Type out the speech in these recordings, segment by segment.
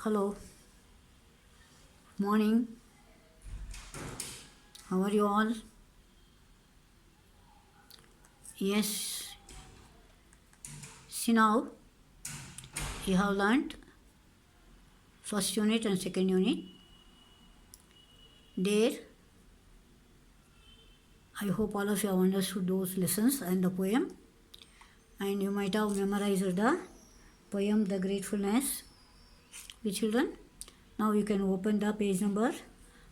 Hello, morning. How are you all? Yes, see now you have learnt first unit and second unit. There, I hope all of you have understood those lessons and the poem, and you might have memorized the poem The Gratefulness. The children, now you can open the page number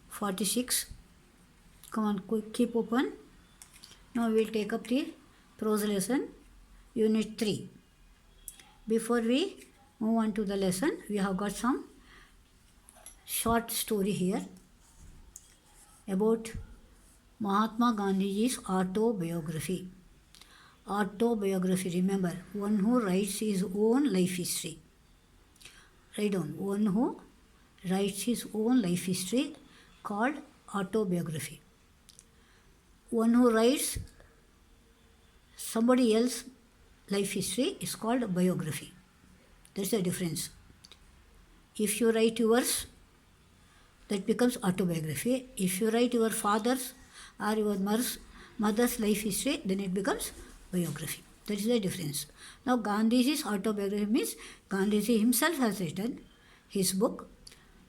46. Come on, keep open. Now we will take up the prose lesson, unit 3. Before we move on to the lesson, we have got some short story here about Mahatma Gandhiji's autobiography. Autobiography, remember, one who writes his own life history. Write down, one who writes his own life history called autobiography. One who writes somebody else's life history is called biography. That's the difference. If you write yours, that becomes autobiography. If you write your father's or your mother's life history, then it becomes biography. That is the difference. Now, Gandhiji's autobiography means Gandhiji himself has written his book.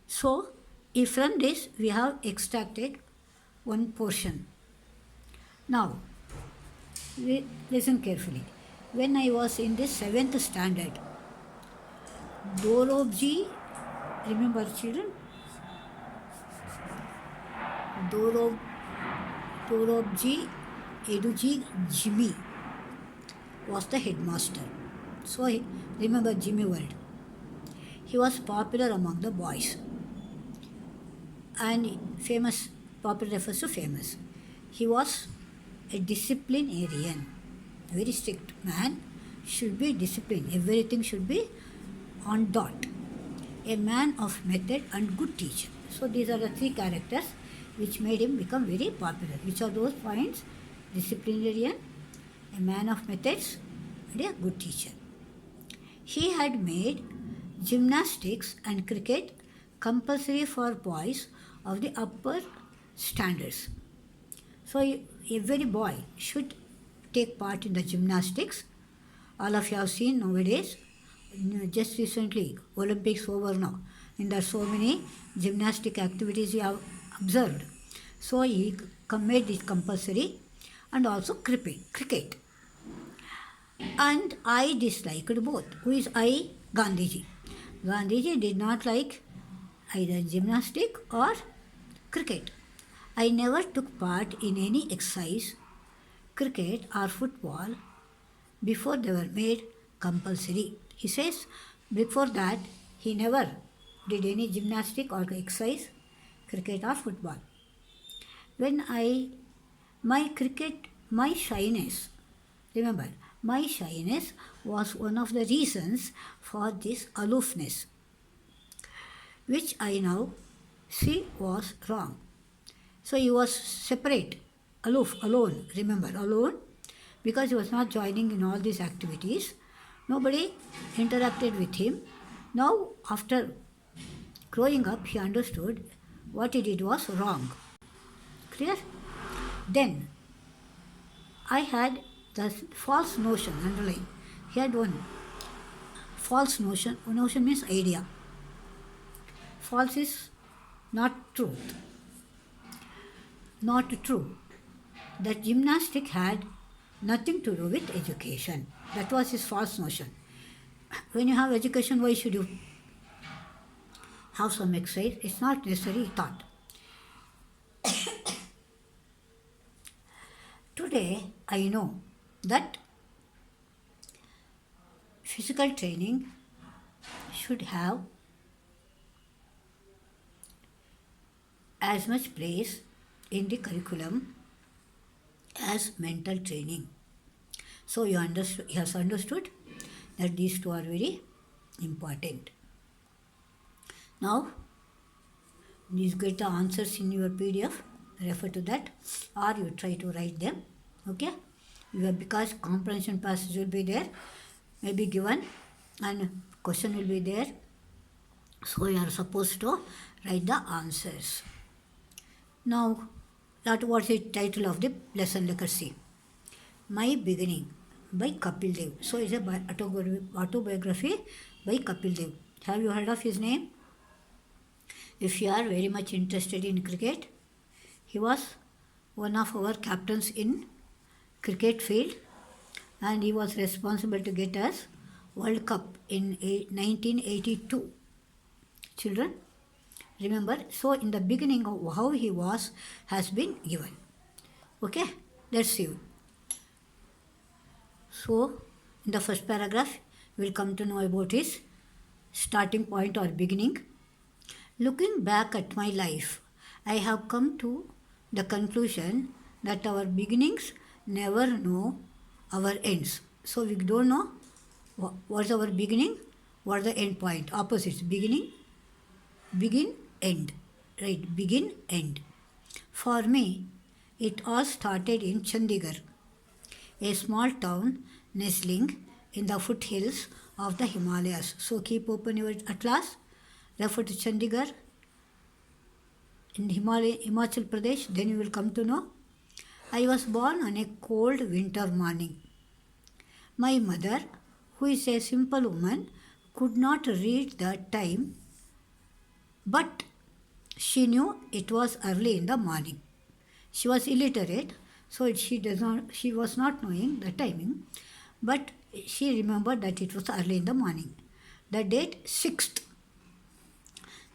So, if from this we have extracted one portion. Now, listen carefully. When I was in the 7th standard, Dorobji, remember children? Dorobji Eduji Jimmy was the headmaster. So remember Jimmy World. He was popular among the boys. And famous, popular refers to famous. He was a disciplinarian, a very strict man, should be disciplined. Everything should be on dot. A man of method and good teacher. So these are the three characters which made him become very popular. Which are those points? Disciplinarian, a man of methods, and a good teacher. He had made gymnastics and cricket compulsory for boys of the upper standards. So every boy should take part in the gymnastics. All of you have seen nowadays, just recently, Olympics over now, and there are so many gymnastic activities we have observed. So he made it compulsory, and also cricket. And I disliked both. Who is I? Gandhiji. Gandhiji did not like either gymnastic or cricket. I never took part in any exercise, cricket or football before they were made compulsory. He says before that he never did any gymnastic or exercise, cricket or football. When my shyness, remember, my shyness was one of the reasons for this aloofness, which I now see was wrong. So he was separate, aloof, alone, remember, alone, because he was not joining in all these activities. Nobody interacted with him. Now, after growing up, he understood what he did was wrong. Clear? Then, I had the false notion, underline. He had one false notion. Notion means idea. False is not truth. Not true. That gymnastic had nothing to do with education. That was his false notion. When you have education, why should you have some exercise? It's not necessary, he thought. Today, I know that physical training should have as much place in the curriculum as mental training. So he has understood that these two are very important. Now, you get the answers in your PDF, refer to that, or you try to write them. Okay? Because comprehension passage will be there, may be given, and question will be there. So you are supposed to write the answers. Now, what's the title of the lesson? Let us see. My Beginning by Kapil Dev. So it's a autobiography by Kapil Dev. Have you heard of his name? If you are very much interested in cricket, he was one of our captains in cricket field, and he was responsible to get us World Cup in 1982. Children, remember, so in the beginning of how he was has been given. Okay, let's see. So, in the first paragraph, we'll come to know about his starting point or beginning. Looking back at my life, I have come to the conclusion that our beginnings never know our ends. So, we don't know what's our beginning, what's the end point. Opposites, beginning, begin, end. Right, begin, end. For me, it all started in Chandigarh, a small town nestling in the foothills of the Himalayas. So keep open your atlas, refer to Chandigarh in Himachal Pradesh, then you will come to know. I was born on a cold winter morning. My mother, who is a simple woman, could not read the time, but she knew it was early in the morning. She was illiterate, so she was not knowing the timing, but she remembered that it was early in the morning. The date 6th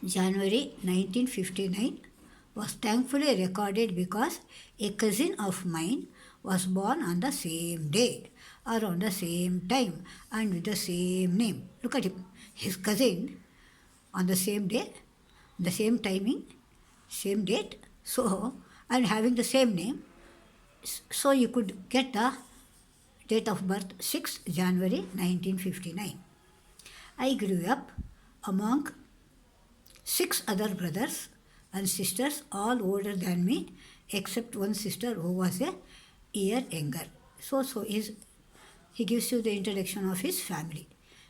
January 1959 was thankfully recorded because a cousin of mine was born on the same day, around the same time, and with the same name. Look at him. His cousin on the same day, the same timing, same date, so, and having the same name. So you could get the date of birth 6th January 1959. I grew up among 6 other brothers and sisters, all older than me, except one sister who was a year younger. So he gives you the introduction of his family.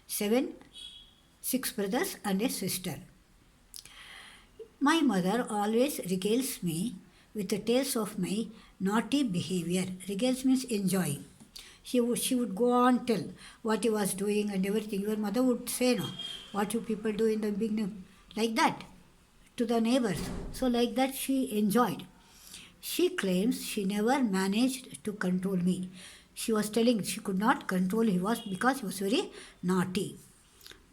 6 brothers and a sister. My mother always regales me with the tales of my naughty behavior. Regales means enjoying. She would go on tell what he was doing and everything. Your mother would say, no, what you people do in the beginning, like that, to the neighbors. So like that she enjoyed. She claims she never managed to control me. She was telling she could not control him because he was very naughty.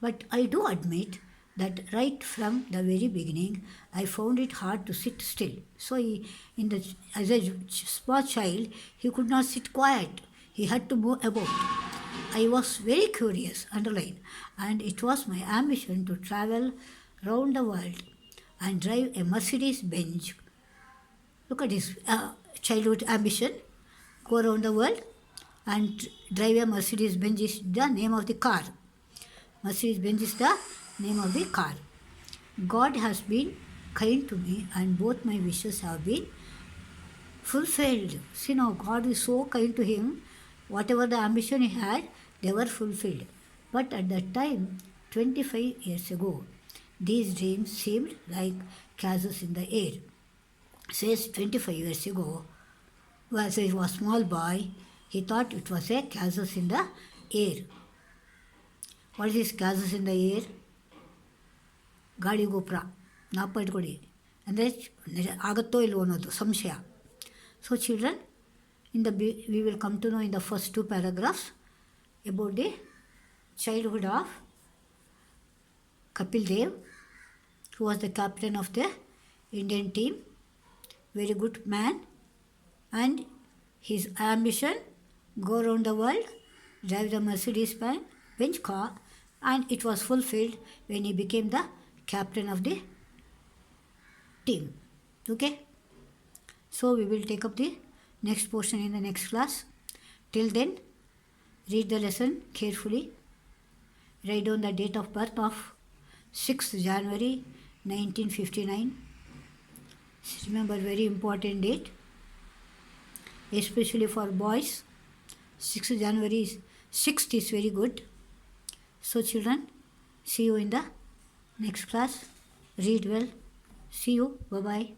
But I do admit that right from the very beginning, I found it hard to sit still. So as a small child, he could not sit quiet. He had to move about. I was very curious, underline, and it was my ambition to travel round the world and drive a Mercedes Benz. Look at his childhood ambition. Go around the world and drive a Mercedes Benz is the name of the car. Mercedes Benz is the name of the car. God has been kind to me and both my wishes have been fulfilled. See now, God is so kind to him. Whatever the ambition he had, they were fulfilled. But at that time, 25 years ago, these dreams seemed like castles in the air. Says 25 years ago, as he was a small boy, he thought it was a castles in the air. What is this castles in the air? ಗಾಳಿ ಗೋಪುರ ನಾಪ ಇಟ್ಕೊಡಿ ಅಂದರೆ ಆಗುತ್ತೋ ಇಲ್ವೋ ಅನ್ನೋದು ಸಂಶಯ. So children, we will come to know in the first 2 paragraphs about the childhood of Kapil Dev, who was the captain of the Indian team, very good man, and his ambition, go around the world, drive the Mercedes Benz car, and it was fulfilled when he became the captain of the team. Okay? So we will take up the next portion in the next class. Till then, read the lesson carefully. Write down the date of birth of 6th January 1959. Remember, very important date, especially for boys. 6th January 6th is very good. So children, see you in the next class. Read well. See you. Bye bye.